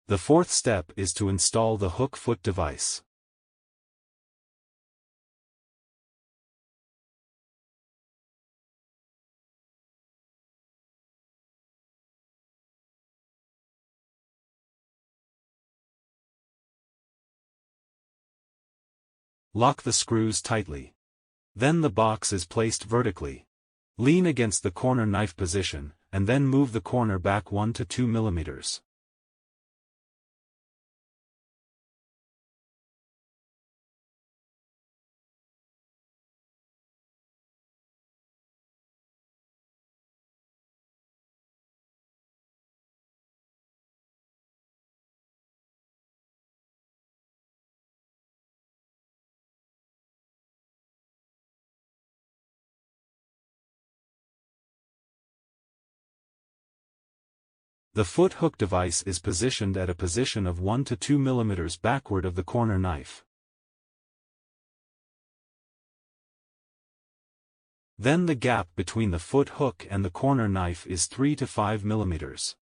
The fourth step is to install the hook foot device. Lock the screws tightly. Then the box is placed vertically. Lean against the corner knife position, and then move the corner back 1 to 2 millimeters. The foot hook device is positioned at a position of 1 to 2 millimeters backward of the corner knife. Then the gap between the foot hook and the corner knife is 3 to 5 millimeters.